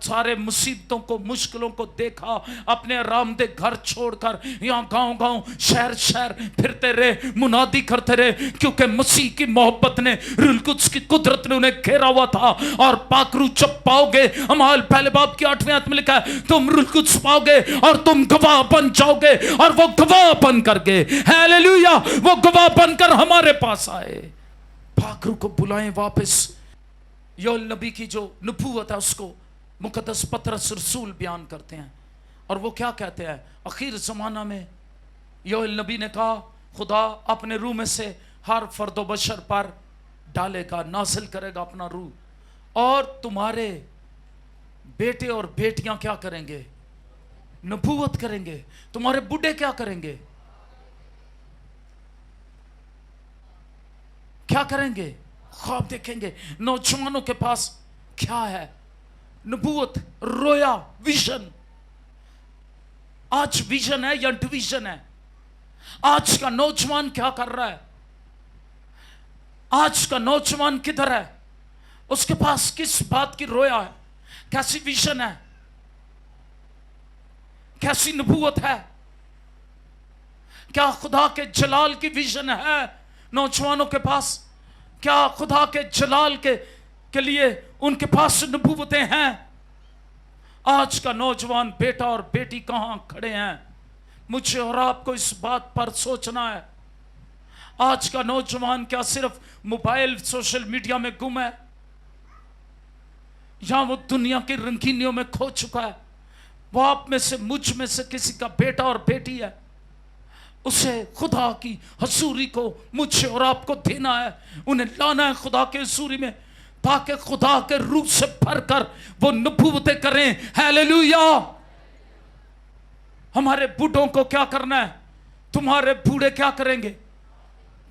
सारे मुसीबतों को, मुश्किलों को देखा। अपने आरामदे घर छोड़कर यहाँ गांव गांव शहर शहर फिरते रहे, मुनादी करते रहे, क्योंकि मसीह की मोहब्बत ने, रूह कुद्स की कुदरत ने उन्हें घेरा हुआ था। और पाकरू जब पाओगे, अमाल पहले बाब की 8वें आयत में लिखा है, तुम रूह कुद्स पाओगे और तुम गवाह बन जाओगे। और वो गवाह बन करके, हालेलुया, वो गवाह बनकर हमारे पास आए। पाकरू को बुलाएं वापस। योएल नबी की जो नबूवत है उसको मुकद्दस पतरस रसूल बयान करते हैं। और वो क्या कहते हैं? आखिर जमाना में योएल नबी ने कहा, खुदा अपने रूह में से हर फर्दो बशर पर डालेगा, नाजिल करेगा अपना रूह, और तुम्हारे बेटे और बेटियां क्या करेंगे? नबूवत करेंगे। तुम्हारे बूढ़े क्या करेंगे? क्या करेंगे? ख्वाब देखेंगे। नौजवानों के पास क्या है? नबूवत, रोया, विजन। आज विजन है या डिवीजन है? आज का नौजवान क्या कर रहा है? आज का नौजवान किधर है? उसके पास किस बात की रोया है? कैसी विजन है? कैसी नबूवत है? क्या खुदा के जलाल की विजन है नौजवानों के पास? क्या खुदा के जलाल के लिए उनके पास नबूवतें हैं? आज का नौजवान बेटा और बेटी कहां खड़े हैं? मुझे और आपको इस बात पर सोचना है। आज का नौजवान क्या सिर्फ मोबाइल सोशल मीडिया में गुम है, या वो दुनिया की रंगीनियों में खो चुका है? वो आप में से, मुझ में से किसी का बेटा और बेटी है, उसे खुदा की हजूरी को मुझे और आपको देना है, उन्हें लाना है खुदा के हजूरी में, ताकि खुदा के रूह से भरकर वो नबूवतें करें। हालेलुया। हमारे बूढ़ों को क्या करना है? तुम्हारे बूढ़े क्या करेंगे?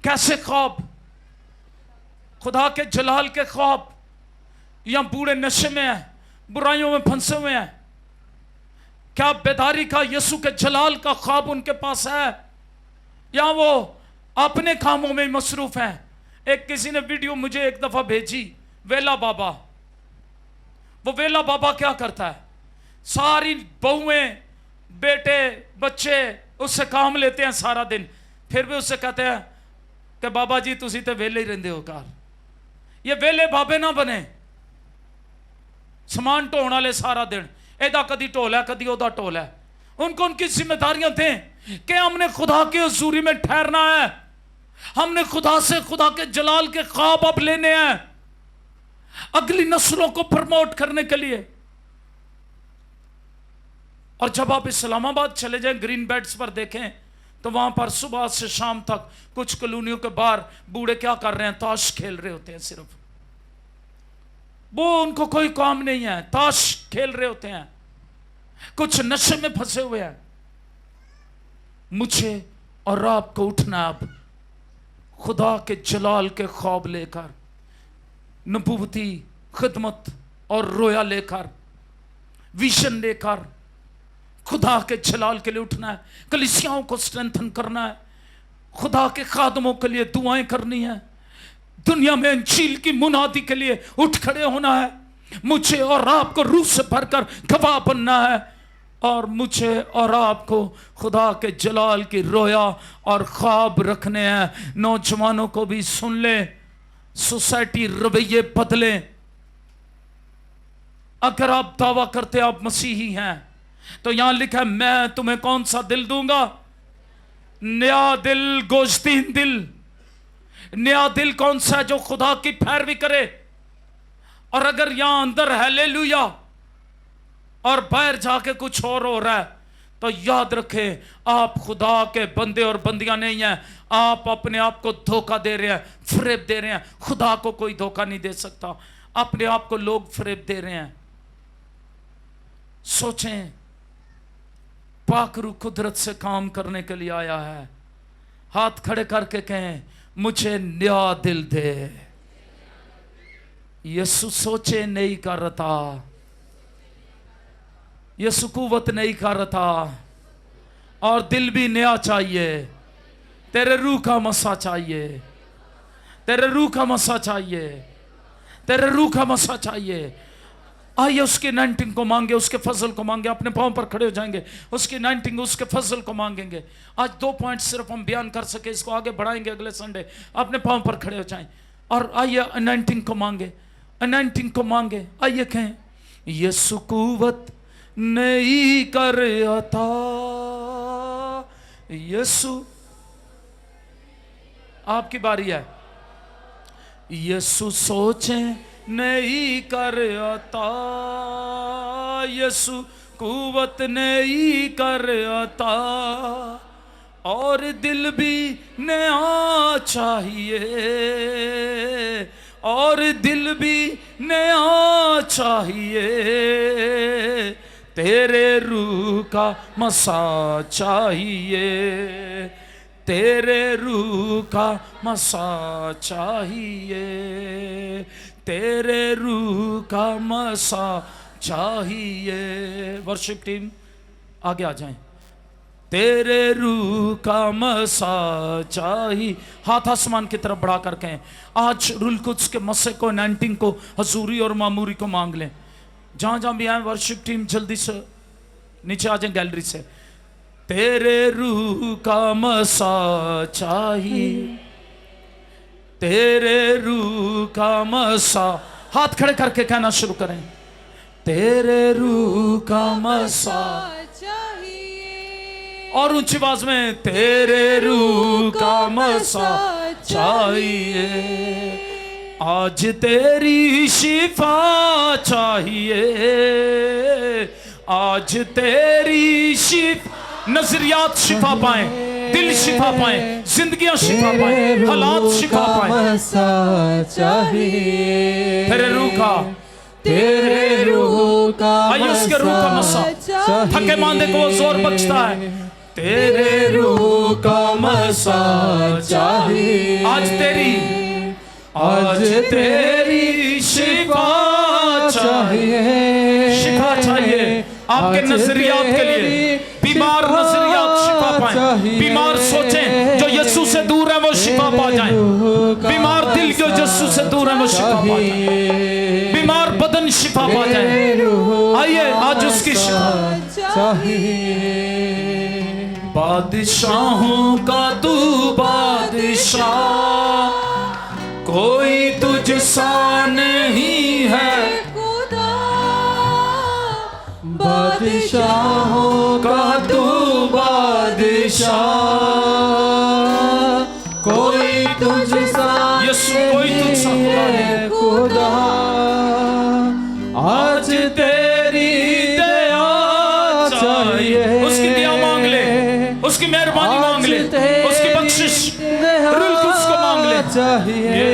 कैसे ख्वाब? खुदा के जलाल के ख्वाब, या बूढ़े नशे में है, बुराइयों में फंसे हुए हैं? क्या बेदारी का, यीशु के जलाल का ख्वाब उनके पास है, या वो अपने कामों में मसरूफ हैं? एक किसी ने वीडियो मुझे एक दफा भेजी, वेला बाबा। वो वेला बाबा क्या करता है? सारी बहुएं, बेटे, बच्चे उससे काम लेते हैं सारा दिन, फिर भी उससे कहते हैं कि बाबा जी तुसी तो वेले ही रहंदे हो घर। ये वेले बाबे ना बने, समान ढोने वाले सारा दिन, एदा कदी ढोल है कदी ओदा ढोल है। उनको उनकी जिम्मेदारियां दें कि हमने खुदा की हजूरी में ठहरना है, हमने खुदा से खुदा के जलाल के ख्वाब अब लेने हैं अगली नस्लों को प्रमोट करने के लिए। और जब आप इस्लामाबाद चले जाएं, ग्रीन बेड्स पर देखें, तो वहां पर सुबह से शाम तक कुछ कॉलोनियों के बाहर बूढ़े क्या कर रहे हैं? ताश खेल रहे होते हैं सिर्फ। वो उनको कोई काम नहीं है, ताश खेल रहे होते हैं, कुछ नशे में फंसे हुए हैं। मुझे और आपको उठना अब, खुदा के जलाल के ख्वाब लेकर, नबूवती खिदमत और रोया लेकर, विजन लेकर खुदा के जलाल के लिए उठना है। कलीसियाओं को स्ट्रेंथन करना है, खुदा के खादमों के लिए दुआएं करनी है, दुनिया में इंजील की मुनादी के लिए उठ खड़े होना है। मुझे और आपको रूह से भरकर गवाह बनना है, और मुझे और आपको खुदा के जलाल की रोया और ख्वाब रखने हैं। नौजवानों को भी सुन ले, सोसाइटी रवैये बदले। अगर आप दावा करते आप मसीही हैं, तो यहां लिखा है, मैं तुम्हें कौन सा दिल दूंगा? नया दिल, गोश्तीन दिल। नया दिल कौन सा है? जो खुदा की पैरवी करे। और अगर यहां अंदर हालेलुया और बाहर जाके कुछ और हो रहा है, तो याद रखें, आप खुदा के बंदे और बंदियां नहीं हैं। आप अपने आप को धोखा दे रहे हैं, फरेब दे रहे हैं। खुदा को कोई धोखा नहीं दे सकता, अपने आप को लोग फरेब दे रहे हैं। सोचें, पाकरू कुदरत से काम करने के लिए आया है। हाथ खड़े करके कहें, मुझे नया दिल दे। यीशु सोचे नहीं कर रहा था, यीशु कुव्वत नहीं कर रहा था, और दिल भी नया चाहिए। तेरे रूह का मसा चाहिए, तेरे रूह का मसा चाहिए, तेरे रूह का मसा चाहिए। आइए उसकी अनॉइंटिंग को मांगे, उसके फजल को मांगे। अपने पांव पर खड़े हो जाएंगे, उसकी अनॉइंटिंग, उसके फजल को मांगेंगे। आज 2 पॉइंट सिर्फ हम बयान कर सके, इसको आगे बढ़ाएंगे अगले संडे। अपने पांव पर खड़े हो जाएं और आइए अनॉइंटिंग को मांगे, अनॉइंटिंग को मांगे। आइए कहें, यीशु कुव्वत नहीं कर अता, यीशु। आपकी बारी है। यीशु सोचे नहीं कर अता, यीशु कुव्वत नहीं कर अता, और दिल भी नया चाहिए, और दिल भी नया चाहिए। तेरे रूह का मसा चाहिए, तेरे रूह का मसा चाहिए, तेरे रूह का मसा चाहिए। वर्शिप टीम आगे आ जाएं। तेरे रूह का मसा चाहिए। हाथ आसमान की तरफ बढ़ा कर कहें, आज रूह कुद्स के मसे को, अनॉइंटिंग को, हजूरी और मामूरी को मांग लें। जहां जहां भी आए वर्शिप टीम जल्दी से नीचे आ जाए गैलरी से। तेरे रूह का मसा चाहिए, तेरे रूह का मसा। हाथ खड़े करके कहना शुरू करें, तेरे रूह का मसा चाहिए। और ऊंची आवाज में, तेरे रूह का मसा चाहिए। आज तेरी शिफा चाहिए, आज तेरी शिफा। नजरियात शिफा पाएं, दिल शिफा पाएं, जिंदगियां शिफा पाएं, हालात शिफा पाएं। चाहिए तेरे रूह का, तेरे रूह का। आइए उसके रूह का मसा। थके मांदे को जोर बख्शता है। तेरे रूह का मसा चाहिए। आज तेरी शिफा चाहिए, शिफा चाहिए आपके नजरियात के लिए। बीमार नजरियात शिफा पाएं, बीमार सोचें जो यीशु से दूर है वो शिफा पा जाएं, बीमार दिल जो यीशु से दूर है वो शिफा पा जाएं, बीमार बदन शिफा पा जाए। आइए आज उसकी शिफा चाहिए। बादशाहों का तू बादशाह, कोई तुझसा नहीं है खुदा। बादशाहों का तू बादशाह, कोई तुझसा, यीशु कोई तुझसा है खुदा। आज तेरी दया चाहिए। उसकी दया मांग ले, उसकी मेहरबानी मांग ले, उसकी बख्शिश रूह कुद्स को मांग ले। चाहिए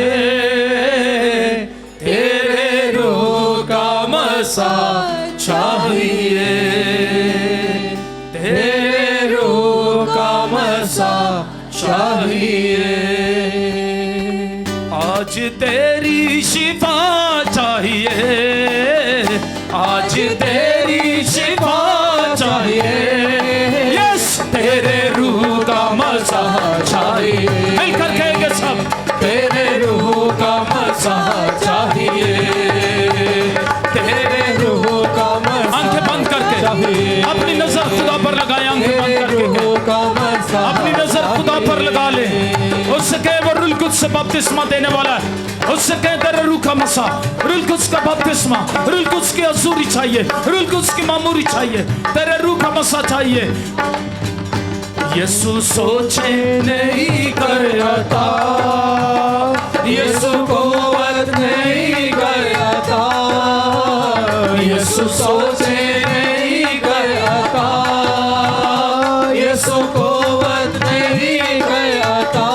तेरे रूह का मसा चाहिए, तेरे रूह का मसा चाहिए। आज तेरी शिफा चाहिए, आज तेरी शिफा चाहिए। यस तेरे रूह का मसा चाहिए। मिलकर कहेंगे सब, तेरे रूह का मसा चाहिए, तेरे रूह का मसा। आंखें बंद करके अपनी नजर खुदा पर लगाएं, आंखें बंद करके अपनी नजर खुदा पर लगा ले। उससे कहे वो रूह कुद्स से बपतिस्मा देने वाला है। उससे कहे तेरे रूह का मसा, रूह कुद्स का बपतिस्मा, रूह कुद्स की हजूरी चाहिए, रूह कुद्स की मामूरी चाहिए, तेरे रूह का मसा चाहिए। यीशु सोचे नहीं करता, यीशु कुव्वत नहीं करता, यीशु सोचे नहीं करता, यीशु कुव्वत नहीं करता,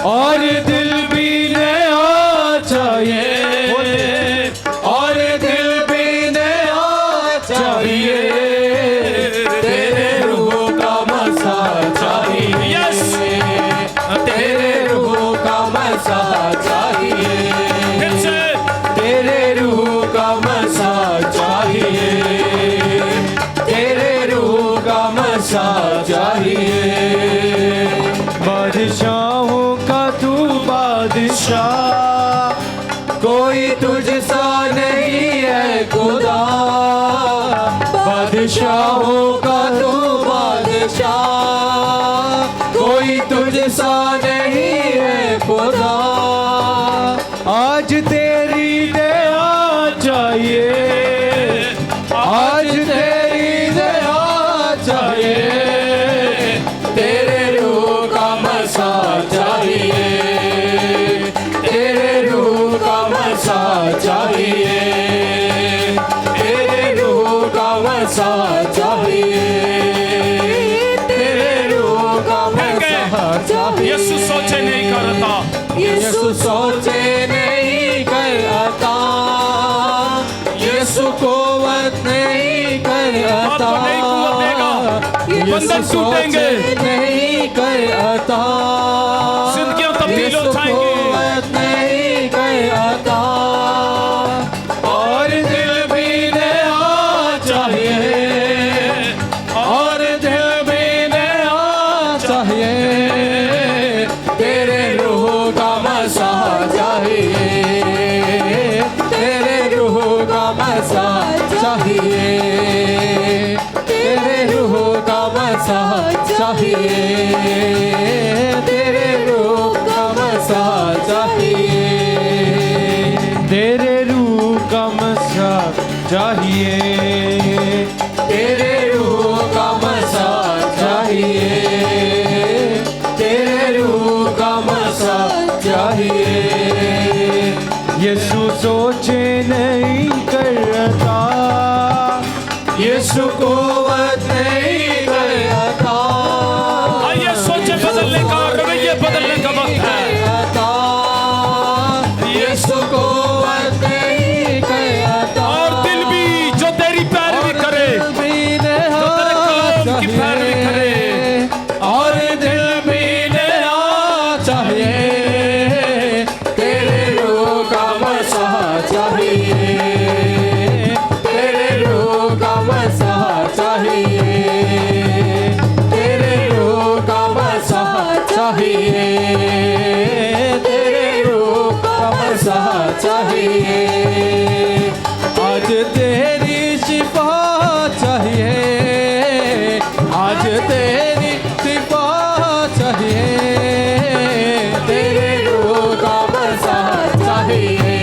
और दिल भी नया चाहिए, और दिल भी नया चाहिए। तेरे रूह का मसा चाहिए, यस तेरे रूह का मसा कोई तुझसा नहीं है खुदा, बादशाहों का तू बादशाह, कोई तुझसा नहीं है खुदा। आज तेरी दया चाहिए, आज तेरी दया चाहिए, तेरे रूह का मसा चाहिए, तेरे रूह का मसा चाहिए, तेरे रूह का मसा चाहिए, तेरे रूह का मसा चाहिए। यीशु सोचे नहीं करता, यीशु सोचे नहीं करता, यीशु कुव्वत नहीं करता, यीशु सोचे नहीं करता, जिंदगियां तब्दील हो जाएंगी, कुव्वत नहीं करता, और दिल भी नया चाहिए, और दिल भी नया चाहिए, तेरे रूह का मसा चाहिए, तेरे रूह का मसा चाहिए, तेरे रूह का मसा चाहिए, तेरे रूह का मसा चाहिए, तेरे रूह का मसा चाहिए, तेरे रूह का मसा चाहिए, तेरे रूह का मसा चाहिए। यीशु सोचे नहीं करता, यीशु कुव्वत नहीं करता, आइए सोचे बदलने का, रवैये बदलने का वक्त है। यीशु कुव्वत नहीं करता, और दिल भी जो तेरी पैरवी करे, जो तेरे कलाम की पैरवी करे, और दिल भी नया चाहिए, तेरे रूह का मसा चाहिए, तेरे रूह का मसा चाहिए, तेरे रूह का मसा चाहिए, तेरे रूह का मसा चाहिए। आज तेरी शिफा चाहिए, आज तेरी शिफा चाहिए, तेरे रूह का मसा चाहिए,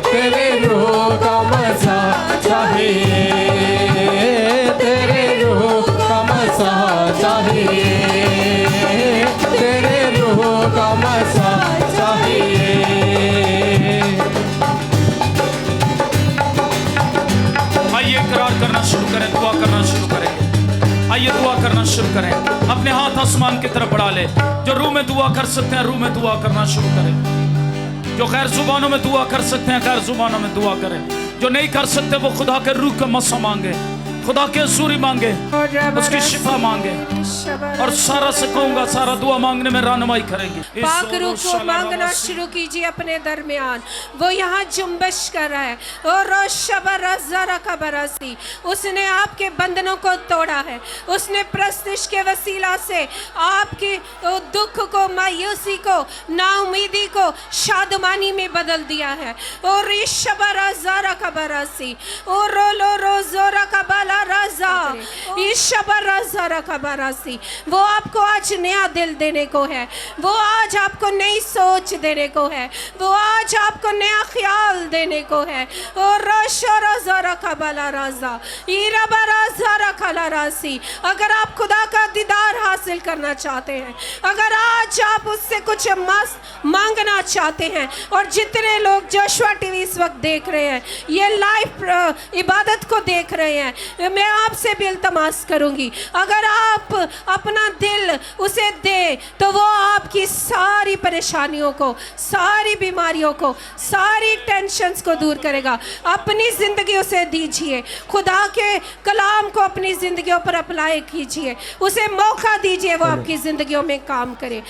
तेरे रूह का मसा चाहिए, तेरे रूह का मसा चाहिए, तेरे रूह का मसा चाहिए। आइए इकरार करना शुरू करें, दुआ करना शुरू करेंगे। आइए दुआ करना शुरू करें, अपने हाथ आसमान की तरफ बढ़ा ले। जो रूह में दुआ कर सकते हैं रूह में दुआ करना शुरू करें, जो गैर जुबानों में दुआ कर सकते हैं गैर जुबानों में दुआ करें, जो नहीं कर सकते वो खुदा के रूह का मसा मांगे, खुदा के सूरी मांगे, उसकी शिफा मांगे। और सारा से कहूंगा, सारा दुआ मांगने में रहनुमाई करेंगे। पाक रूह को मांगना शुरू कीजिए अपने दरमियान, वो यहाँ जुम्बश कर रहा है। और रोशबरसी, उसने आपके बंधनों को तोड़ा है, उसने प्रस्तिश के वसीला से आपके दुख को, मायूसी को, नाउमीदी को शादमानी में बदल दिया है। और ऋषबरसी, और रोलो रोजोरा का बाला राजा, ईशबरसी, वो आपको आज नया दिल देने को है, वो आज आपको नई सोच देने को है, वो आज आपको नया ख्याल देने को है। और अगर आप खुदा का दीदार हासिल करना चाहते हैं, अगर आज आप उससे कुछ मस्त मांगना चाहते हैं, और जितने लोग जोशुआ टीवी इस वक्त देख रहे हैं, ये लाइव इबादत को देख रहे हैं, मैं आपसे भी इल्तमास करूंगी, अगर आप अपना दिल उसे दे तो वो आपकी सारी परेशानियों को, सारी बीमारियों को, सारी टेंशन्स को दूर करेगा। अपनी ज़िंदगी उसे दीजिए, खुदा के कलाम को अपनी ज़िंदगियों पर अप्लाई कीजिए, उसे मौका दीजिए वो आपकी ज़िंदगियों में काम करे।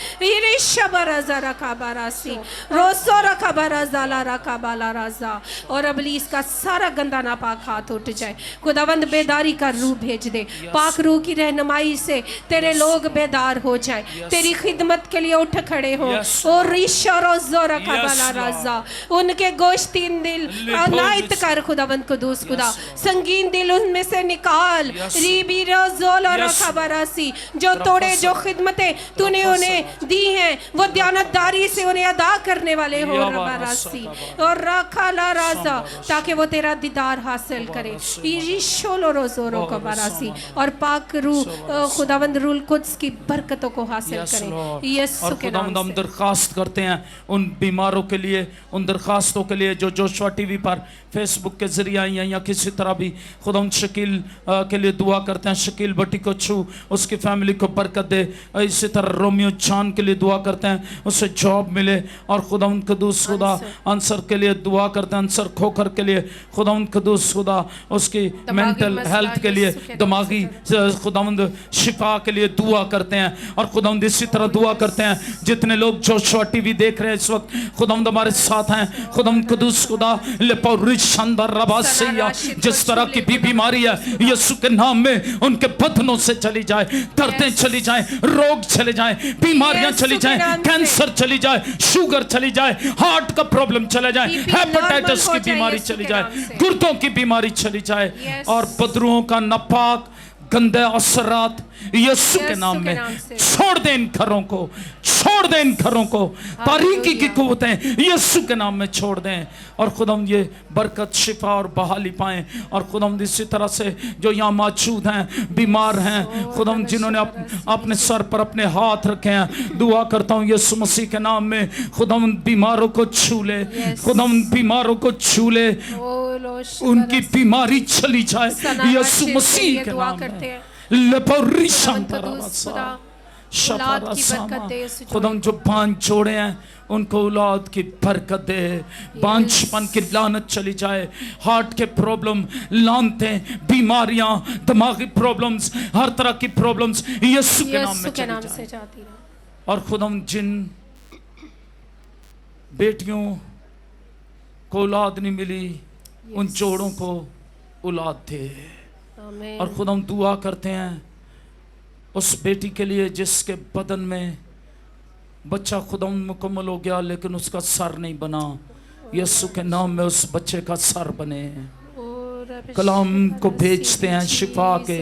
और अबलीस का सारा गंदा नापाक हाथ उठ जाए। खुदावंद बेदारी का रूह भेज दे। पाक रूह की रहनुमाई से तेरे लोग बेदार हो जाएं, तेरी खिदमत के लिए उठ खड़े हो। और ईश्वर और जोरा का बला राजा, उनके गोश्तीन दिल अनायत कर खुदावंद कुदूस खुदा, संगीन दिल उनमें से निकाल। रीबी रोज़ोल और खबरासी, जो तोड़े जो खिदमतें तूने उन्हें दी हैं वो दयानतदारी से उन्हें अदा करने वाले हो रबारासी और रखा ला राजा, ताकि वो तेरा दीदार हासिल करे। ईशोलो रोज़ोरो खबरासी और पाक रूह खुदावंद रूल कुद्स की बरकतों को हासिल करे यीशु के नाम हम से। दरखास्त करते हैं उन बीमारों के लिए, उन दरखास्तों के लिए जो जोशुआ टीवी पर फेसबुक के जरिए आई हैं या किसी तरह भी। खुदा शकील के लिए दुआ करते हैं, शकील भट्टी को छू, उसकी फैमिली को बरकत दे। इसी तरह रोमियो चांद के लिए दुआ करते हैं, उसे जॉब मिले। और खुदा कदूस खुदा अंसर के लिए दुआ करते हैं, अंसर खोखर के लिए खुदा कदूस खुदा उसकी मेंटल हेल्थ के लिए, दिमागी खुदावंद शिफा के लिए दुआ करते हैं। और खुदावंद इसी तरह दुआ करते हैं जितने लोग जोशुआ टीवी देख रहे हैं इस वक्त, खुदावंद हमारे साथ हैं। खुदावंद कदूस खुदा लेपौरी शानदार रबासिया, जिस तरह की भी बीमारी है यीशु के नाम में उनके बदनों से चली जाए, दर्दें चली जाए, रोग चले जाए, बीमारियां चली जाए, कैंसर चली जाए, शुगर चली जाए, हार्ट का प्रॉब्लम चला जाए, हेपेटाइटिस की बीमारी चली जाए, गुर्दों की बीमारी चली जाए। और बदरुओं का नापाक गंदे असरात यीशु के नाम में छोड़ दे इन घरों को, छोड़ दे इन घरों को। तारीकी की कुव्वतें यीशु के नाम में छोड़ दें और खुदाम ये बरकत शिफा और बहाली पाएं। और खुदाम इसी तरह से जो यहाँ मौजूद हैं, बीमार हैं, खुदाम जिन्होंने अपने सर पर अपने हाथ रखे हैं, दुआ करता हूँ यीशु मसीह के नाम में खुदाम बीमारों को छू ले, खुदाम बीमारों को छू ले, उनकी बीमारी चली जाए यीशु मसीह के नाम में। खुदाम जो बांझ जोड़े हैं उनको औलाद की बरकत दे, बांझपन की लानत चली जाए, हार्ट के प्रॉब्लम, लानते, बीमारियां, दिमागी प्रॉब्लम्स, हर तरह की प्रॉब्लम्स यीशु के नाम में चली जाए। और खुदाम जिन बेटियों को औलाद नहीं मिली उन जोड़ों को औलाद दे। और खुदा हम दुआ करते हैं उस बेटी के लिए जिसके बदन में बच्चा खुदा मुकम्मल हो गया लेकिन उसका सर नहीं बना, यीशु के नाम में उस बच्चे का सर बने। कलाम को भेजते हैं, शिफा के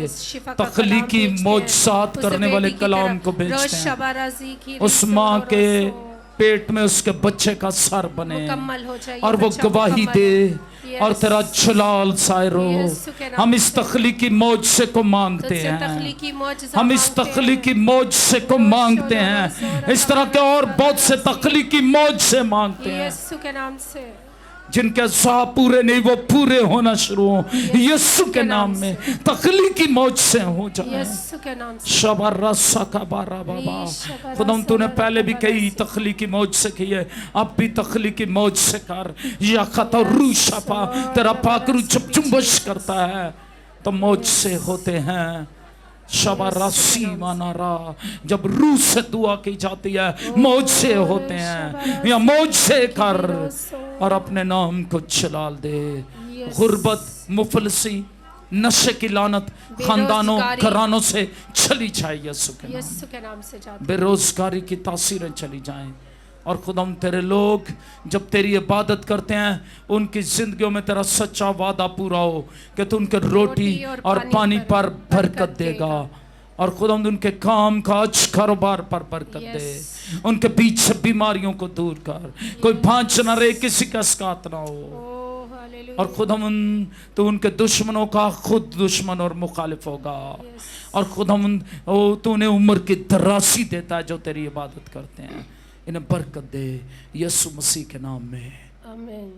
तख्लीकी मौजज़ात करने वाले कलाम को भेजते हैं, उस माँ के पेट में उसके बच्चे का सर बने और वो गवाही दे और तेरा जलाल सायर हो। हम इस तख्लीकी मौजज़े को मांगते हैं, हम इस तख्लीकी मौजज़े को मांगते हैं, इस तरह के और बहुत से तख्लीकी मौजज़े मांगते हैं यीशु के नाम से। जिनके ज़ा पूरे नहीं वो पूरे होना शुरू हो यीशु के नाम में, तख्लीकी मौजज़े हो जाए यीशु के नाम से। शबरसा का बारा बाबा खुदाम तूने पहले भी कई तख्लीकी मौजज़े किए, अब भी तख्लीकी मौजज़े कर। या खतरू शफा तेरा पाकरू जब जुम्बश करता है तो मौजज़े होते हैं। शबरसी मानारा जब रूह से दुआ की जाती है मौजज़े होते हैं। या मौजज़े कर और अपने नाम को जलाल दे। गुर्बत, मुफलसी, नशे की लानत खानदानों घरानों से चली जाए यीशु के नाम से। बेरोजगारी की तासीरें चली जाएं। और खुदाम तेरे लोग जब तेरी इबादत करते हैं उनकी जिंदगियों में तेरा सच्चा वादा पूरा हो कि तू उनके रोटी और पानी पर बरकत देगा। और खुदाम उनके काम काज कारोबार पर बरकत दे, उनके पीछे बीमारियों को दूर कर, कोई भांज ना रहे, किसी का स्कात ना हो। और खुदाम तो उनके दुश्मनों का खुद दुश्मन और मुखालिफ होगा। और खुदाम तूने उम्र की दरासी देता है जो तेरी इबादत करते हैं, इन्हें बरकत दे यीशु मसीह के नाम में, आमीन।